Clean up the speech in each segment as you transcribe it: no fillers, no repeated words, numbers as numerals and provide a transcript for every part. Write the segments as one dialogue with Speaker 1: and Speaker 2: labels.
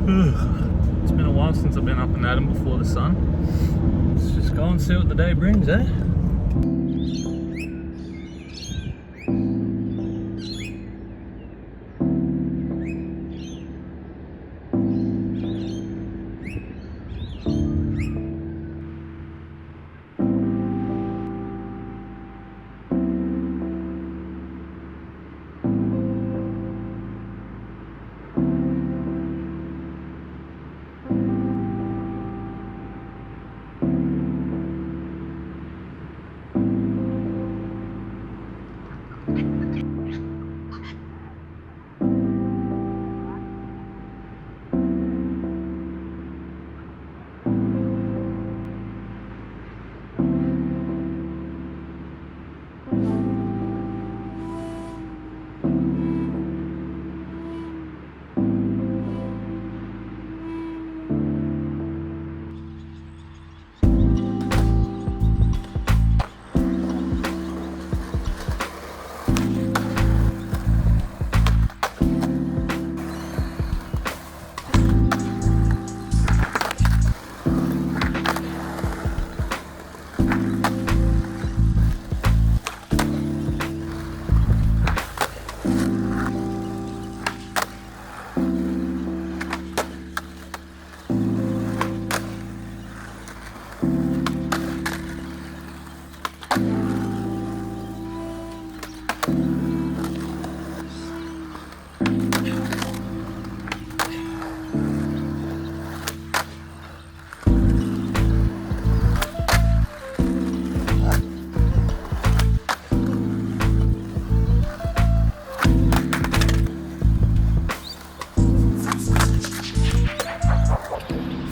Speaker 1: It's been a while since I've been up and at 'em before the sun. Let's just go and see what the day brings, eh?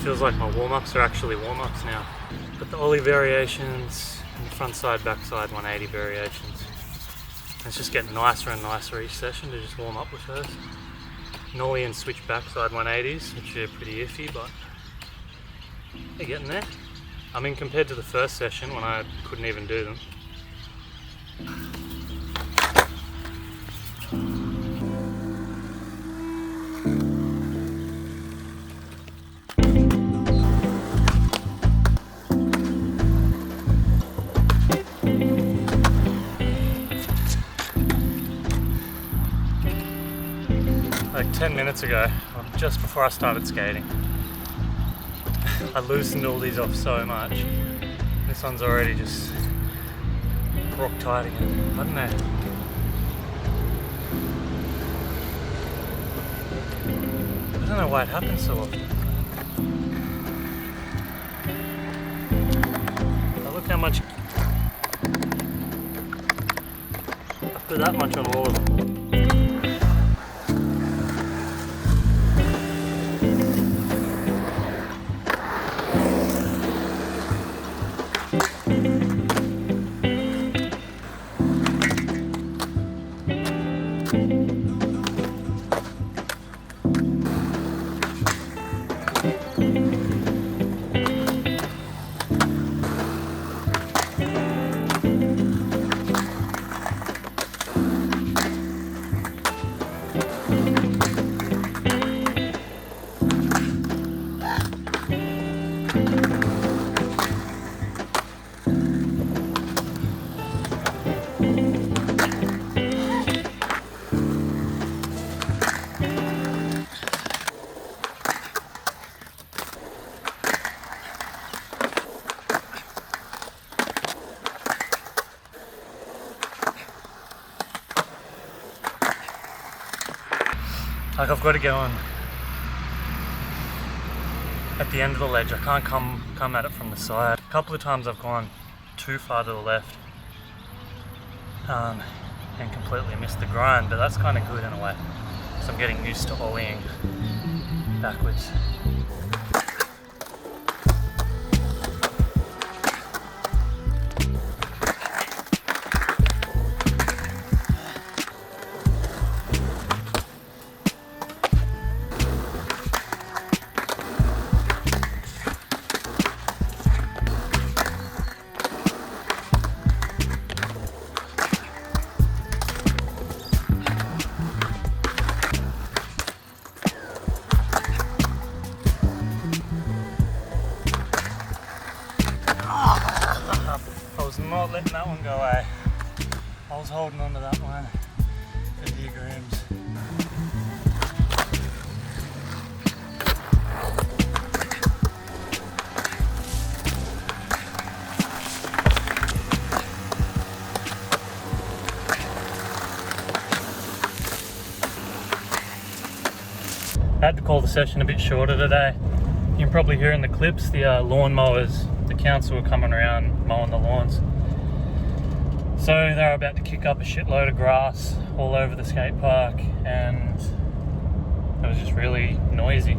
Speaker 1: Feels like my warm-ups are actually warm-ups now. Got the ollie variations and the front side, back side 180 variations. It's just getting nicer and nicer each session to just warm up with those. Nollie and switch backside 180s, which are pretty iffy, but they're getting there. I mean, compared to the first session when I couldn't even do them. Like 10 minutes ago, just before I started skating, I loosened all these off so much. This one's already just rock tight again. I don't know. I don't know why it happens so often. But look how much. I put that much on all of them. Like I've got to go on at the end of the ledge. I can't come at it from the side. A couple of times I've gone too far to the left and completely missed the grind, but that's kind of good in a way. So I'm getting used to ollieing backwards. letting that one go away. I was holding on to that one for dear grooms. I had to call the session a bit shorter today. You can probably hear in the clips the lawnmowers, the council were coming around mowing the lawns. So they're about to kick up a shitload of grass all over the skate park, and it was just really noisy.